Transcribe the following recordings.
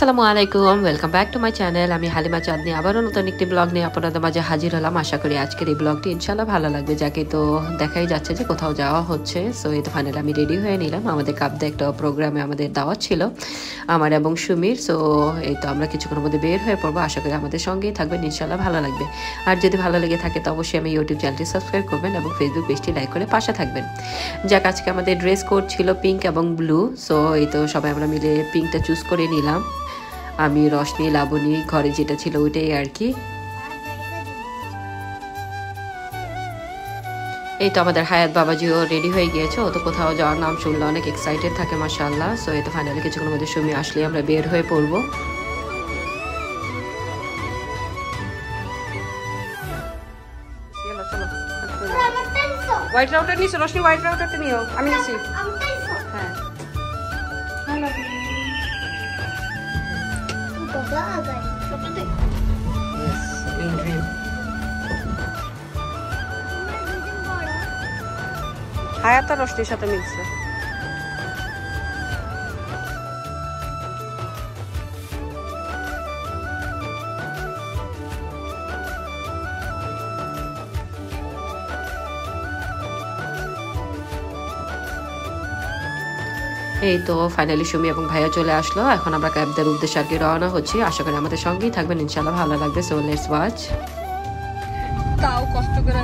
আসসালামু আলাইকুম, welcome back to my channel. আমি হালিমা চাঁদনি আবারও নতুন একটি ব্লগ নিয়ে আপনাদের মাঝে হাজির হলাম। আশা করি আজকের এই ব্লগটি ইনশাল্লাহ ভালো লাগবে। যাকে তো দেখাই যাচ্ছে যে কোথাও যাওয়া হচ্ছে। সো এই তো ফাইনালি আমি রেডি হয়ে নিলাম। আমাদের কাবদে একটা প্রোগ্রামে আমাদের দাওয়াত ছিল আমার এবং সুমির। সো এই তো আমরা কিছুক্ষণের মধ্যে বের হয়ে পড়বো। আশা করি আমাদের সঙ্গেই থাকবেন, ইনশাল্লাহ ভালো লাগবে। আর যদি ভালো লেগে থাকে তো অবশ্যই আমি ইউটিউব চ্যানেলটি সাবস্ক্রাইব করবেন এবং ফেসবুক পেজটি লাইক করে পাশে থাকবেন। যাক, আজকে আমাদের ড্রেস কোড ছিল পিঙ্ক এবং ব্লু। সো এই তো সবাই আমরা মিলে পিঙ্কটা চুজ করে নিলাম। আমি, রশনি, লাবণী, ঘরে যেটা ছিল ওইটাই আর কি। এই তো আমাদের হায়াত বাবাজিও রেডি হয়ে গিয়েছে। ও তো কোথাও যাওয়ার নাম শুনলে অনেক এক্সাইটেড থাকে মাশাআল্লাহ। সো এই তো ফাইনালি কিছুক্ষণের মধ্যে সুমি আসলে আমরা বের হয়ে পড়বো। হোয়াইট রাউটার নিছো? রশনি হোয়াইট রাউটারটা নিও, আমি নিছি। হ্যাঁ হায়াত আর রশনির সাথে মিলছে। এই তো ফাইনালি সুমি এবং ভাইয়া চলে আসলো। এখন আমরা ক্যাবদের উদ্দেশ্যে আর কি রওনা হচ্ছি। আশা করি আমাদের সঙ্গেই থাকবেন, ইনশাল্লাহ ভালো লাগবে। So let's watch. তাও কষ্ট করে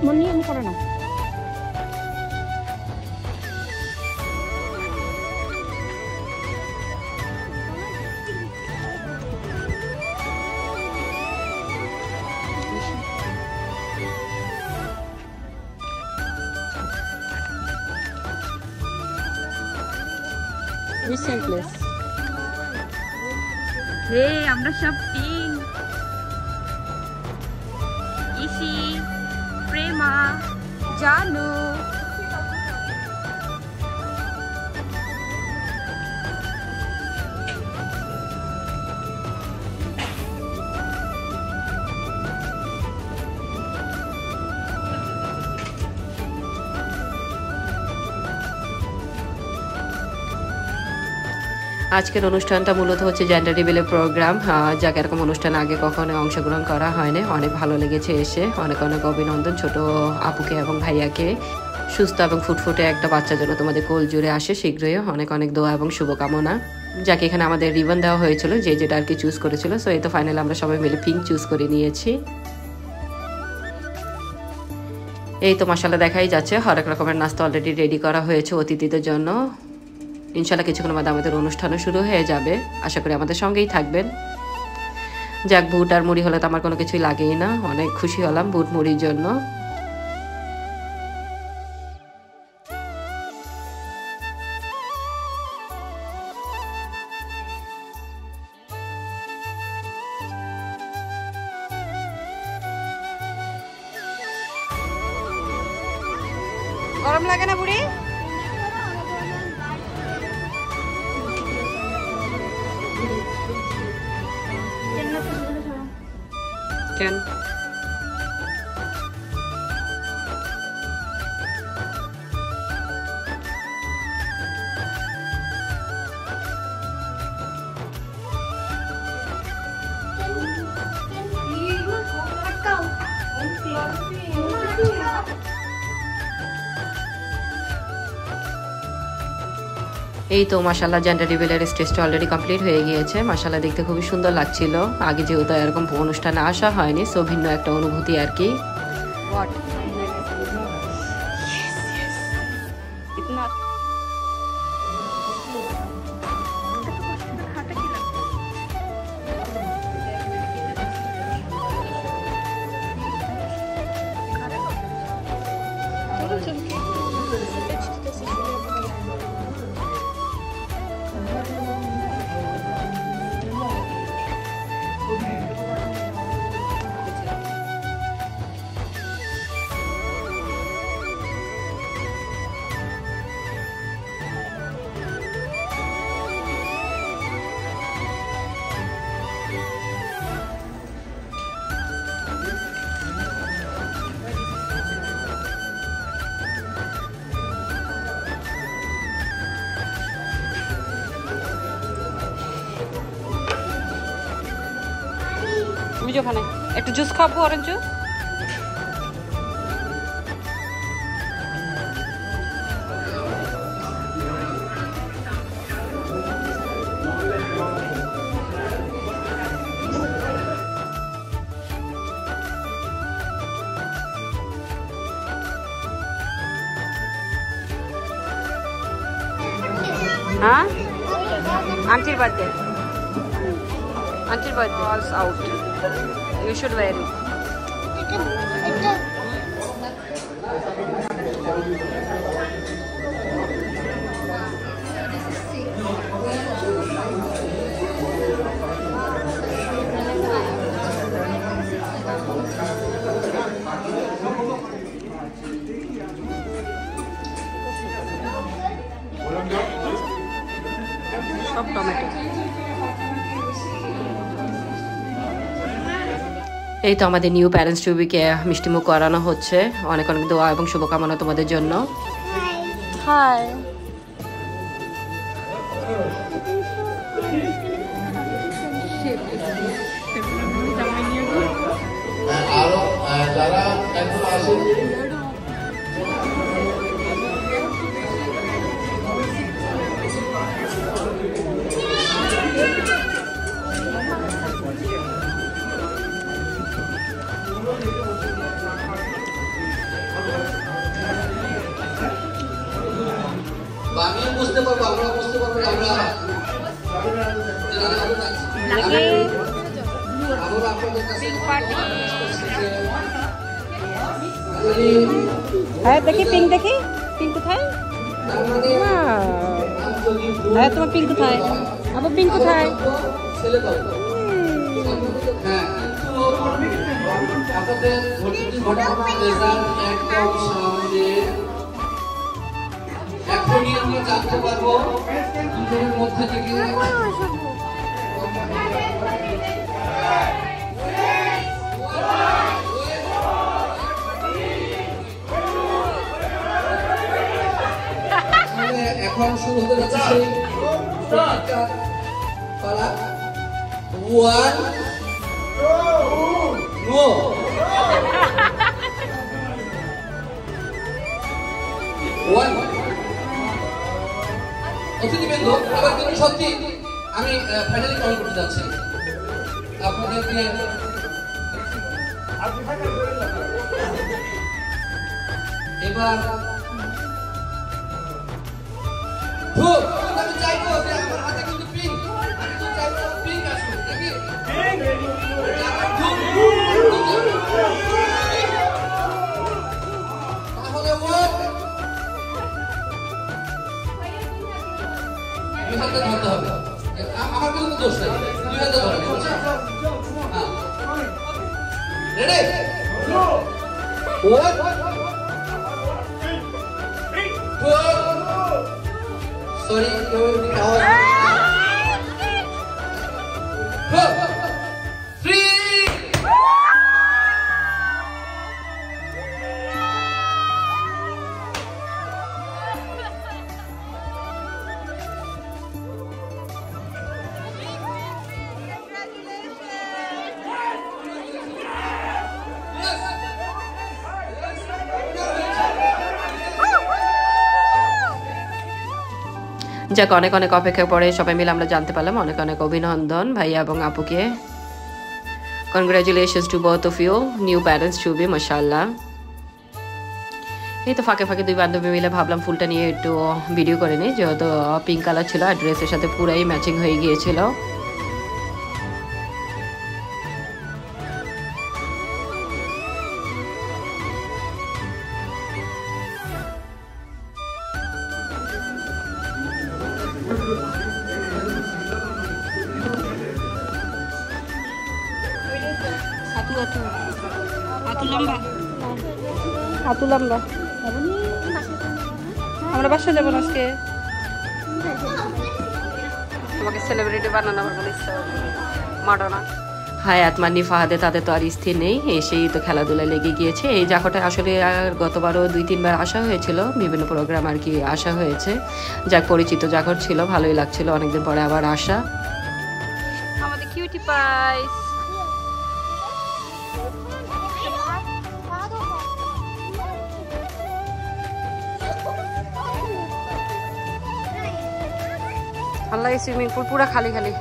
মনে আমি করে না। আমরা সব পিঙ্ক। ইসি, প্রেমা, জানু, আজকের অনুষ্ঠানটা মূলত হচ্ছে জেন্ডার রিভিলের প্রোগ্রাম। যাকে এরকম অনুষ্ঠান আগে কখনো অংশগ্রহণ করা হয়নি। অনেক ভালো লেগেছে এসে। অনেক অনেক অভিনন্দন ছোট আপুকে এবং ভাইয়াকে। সুস্থ এবং ফুটফুটে একটা বাচ্চার জন্য তোমাদের কোল জুড়ে আসে শীঘ্রই। অনেক অনেক দোয়া এবং শুভকামনা। যাকে এখানে আমাদের রিবন দেওয়া হয়েছিল, যে যেটা আর কি চুজ করেছিল। সো এই তো ফাইনালি আমরা সবাই মিলে পিঙ্ক চুজ করে নিয়েছি। এই তো মাশাআল্লাহ দেখাই যাচ্ছে হরেক রকমের নাস্তা অলরেডি রেডি করা হয়েছে অতিথিদের জন্য। ইনশাল্লাহ কিছুক্ষণের মধ্যে আমাদের অনুষ্ঠানও শুরু হয়ে যাবে। আশা করি আমাদের সঙ্গেই থাকবেন। যাক, বুট আর মুড়ি হলে তো আমার কোনো কিছুই লাগেই না। অনেক খুশি হলাম বুট মুড়ির জন্য। গরম লাগে না বুড়ি? কেন? এই তো মাশাআল্লাহ জেন্ডার রিভিলের স্টেজটা অলরেডি কমপ্লিট হয়ে গিয়েছে। মাশাআল্লাহ দেখতে খুবই সুন্দর লাগছিল। আগে যেহেতু এরকম অনুষ্ঠানে আসা হয়নি, সো ভিন্ন একটা অনুভূতি আর কি। যে ওখানে একটু জুস খাবো, অরেঞ্জ জুস। হ্যাঁ, আন্টির birthday. Auntie birthday all's out. You should wear it. Stop tomato. এই তো আমাদের নিউ প্যারেন্টস টুবিকে মিষ্টিমুখ করানো হচ্ছে। অনেক অনেক দোয়া এবং শুভকামনা তোমাদের জন্য। হাই। আরো যারা এখন আসেন আমিও বুঝতে পারবো, আমরা বুঝতে পারবো, আমরা হ্যাঁ দেখি পিঙ্ক, দেখি পিঙ্ক কোথায়? হ্যাঁ তোমার পিঙ্ক কোথায়? আবার পিঙ্ক কোথায়? এখনই আমরা জানতে পারবো দুজনের মধ্যে থেকে এখন শুরু হতে যাচ্ছে সেই পালা। ওয়ান নো ওয়ান অতিথিবৃন্দ, এবার কিন্তু সত্যি আমি ফাইনালি কল করতে যাচ্ছি আপনাদেরকে। এবার আমি চাইবো যে আমার হাতে কিন্তু পিঙ্ক, আমি তো চাইবো পিঙ্ক আসুক নাকি। তাহলে দুই হাতে ধরতে হবে, আমার কিন্তু দোষ নাই, দুই হাতে ধরেন। রেডি? সরি যাক, অনেক অনেক অপেক্ষার পরে সবাই মিলে আমরা জানতে পারলাম। অনেক অনেক অভিনন্দন ভাইয়া এবং আপুকে। Congratulations to both of you new parents to be, মাশাআল্লাহ। এই তো ফাঁকে ফাঁকে দুই বান্ধবী মিলে ভাবলাম ফুলটা নিয়ে একটু ভিডিও করে নিই, যেহেতু পিঙ্ক কালার ছিল আর ড্রেসের সাথে পুরাই ম্যাচিং হয়ে গিয়েছিল। আমরা বাসা যাবো না আজকে। তোমাকে সেলিব্রিটি বানানো আমার কোনো ইচ্ছা মাডোনা। হায়াত, মান্নি, ফাহাদে তাদের তো আর স্থির নেই, এসেই তো খেলাধুলায় লেগে গিয়েছে। এই জায়গাটা আসলে আর গতবারও 2-3 বার আসা হয়েছিল, বিভিন্ন প্রোগ্রাম আর কি আসা হয়েছে। যাক, পরিচিত জায়গা ছিল, ভালোই লাগছিল অনেকদিন পরে আবার আসা। আমাদের কিউটি পাইস আল্লাহ, সুইমিং পুল পুরা খালি খালি।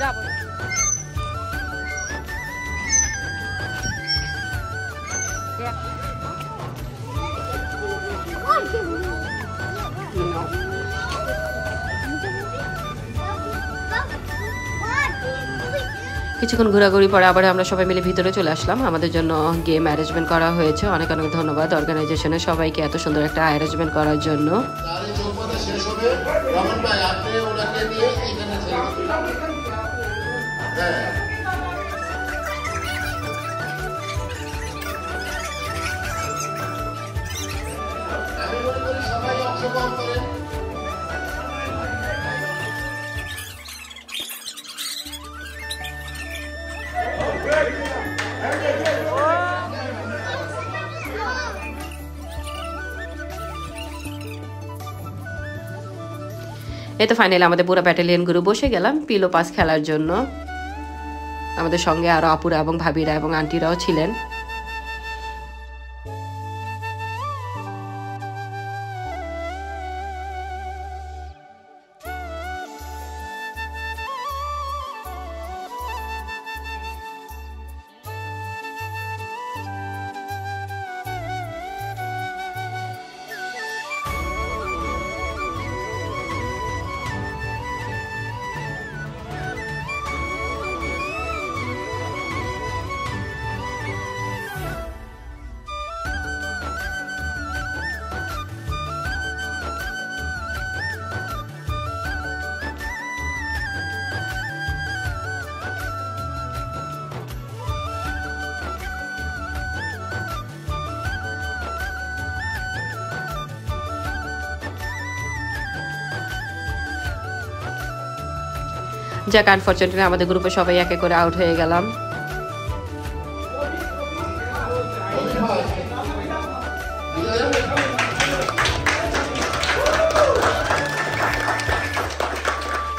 যাবো কিছুক্ষণ ঘোরাঘুরি পরে আবার আমরা সবাই মিলে ভিতরে চলে আসলাম। আমাদের জন্য গেম অ্যারেঞ্জমেন্ট করা হয়েছে। অনেক অনেক ধন্যবাদ অর্গানাইজেশনের সবাইকে এত সুন্দর একটা অ্যারেঞ্জমেন্ট করার জন্য। এই তো ফাইনালি আমাদের পুরো ব্যাটালিয়ন গ্রুপ বসে গেলাম পিলো পাস খেলার জন্য। আমাদের সঙ্গে আরো আপুরা এবং ভাবিরা এবং আন্টিরাও ছিলেন। যাক, আনফরচুনেটলি আমাদের গ্রুপে সবাই একে করে আউট হয়ে গেলাম।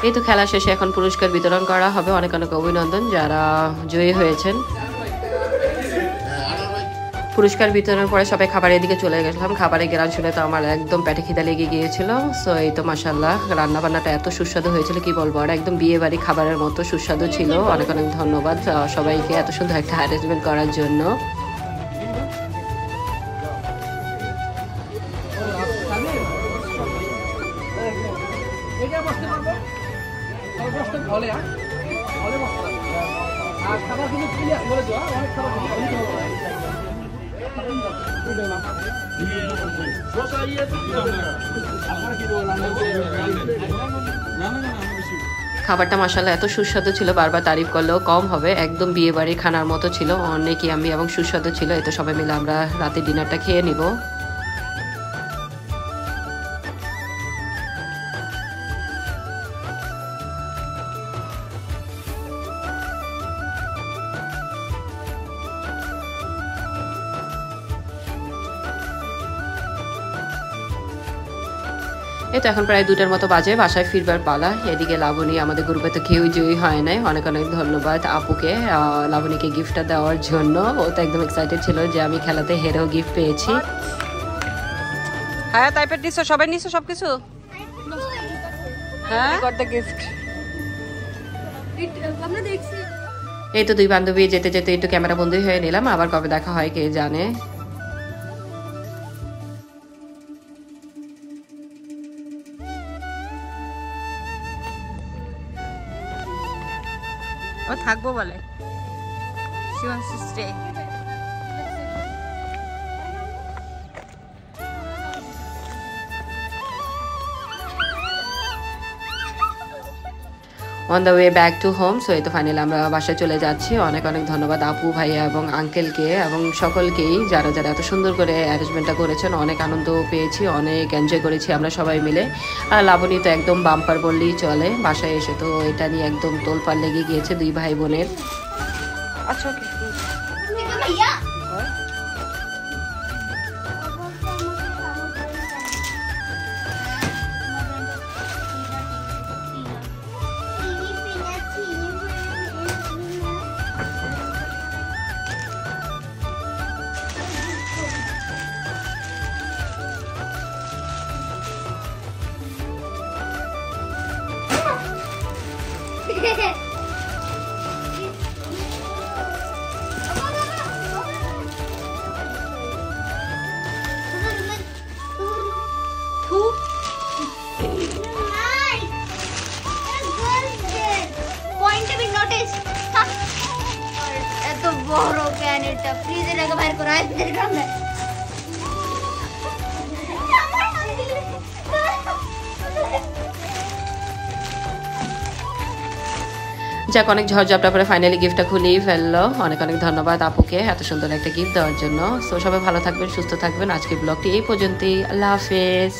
এই তো খেলা শেষে এখন পুরস্কার বিতরণ করা হবে। অনেক অনেক অভিনন্দন যারা জয়ী হয়েছেন। পুরস্কার বিতরণের পরে সবাই খাবারের দিকে চলে গেছিলাম। খাবারের গ্রান শুনে তো আমার একদম পেটে খিদা লেগে গিয়েছিল। সো এই তো মাশাআল্লাহ রান্না বান্নাটা এত সুস্বাদু হয়েছিল কি বলবো, আর একদম বিয়ে বাড়ি খাবারের মতো সুস্বাদু ছিল। অনেক অনেক ধন্যবাদ সবাইকে এত সুন্দর একটা অ্যারেঞ্জমেন্ট করার জন্য। খাবারটা মাশাআল্লাহ এত সুস্বাদু ছিল, বারবার তারিফ করলেও কম হবে। একদম বিয়ে বাড়ির খানার মতো ছিল, অনেক ইয়াম্মি এবং সুস্বাদু ছিল। এতো সবাই মিলে আমরা রাতে ডিনারটা খেয়ে নিব। এই তো এখন প্রায় 2টার মতো বাজে, বাসায় ফিরবার পালা। এদিকে লাবণী, আমাদের গ্রুপে তো কেউই জয়ী হয় নাই। অনেক অনেক ধন্যবাদ আপুকে লাবণীকে গিফটটা দেওয়ার জন্য। ও তো একদম এক্সাইটেড ছিল যে আমি খেলাতে হেরেও গিফট পেয়েছি। হ্যাঁ, টাইপের নিছো, সবাই নিছো সবকিছু। হ্যাঁ, গট দ্য গিফট। এই তো দুই বান্ধবী যেতে যেতে একটু ক্যামেরা বন্ধই হয়ে নিলাম। আবার কবে দেখা হয় কে জানে। ও থাকবো বলে, she wants to stay. On the way back to home. So এই তো ফাইনালি আমরা বাসায় চলে যাচ্ছি। অনেক অনেক ধন্যবাদ আপু ভাইয়া এবং আঙ্কেলকে এবং সকলকেই যারা যারা এত সুন্দর করে অ্যারেঞ্জমেন্টটা করেছেন। অনেক আনন্দ পেয়েছি, অনেক এনজয় করেছি আমরা সবাই মিলে। আর লাবণী তো একদম বাম্পার বললেই চলে। বাসায় এসে তো এটা নিয়ে একদম তোলপাড় লেগে গিয়েছে দুই ভাই বোনের। আচ্ছা ওকে বড় ক্যান এটা প্লিজ এটাকে বাইর করো আইদের সামনে যাক অনেক ঝড়ঝাপটা করে ফাইনালি গিফটটা খুলেই ফেললো। অনেক অনেক ধন্যবাদ আপুকে এত সুন্দর একটা গিফট দেওয়ার জন্য। সো সবাই ভালো থাকবেন, সুস্থ থাকবেন। আজকের ব্লগটি এই পর্যন্তই। আল্লাহ হাফেজ।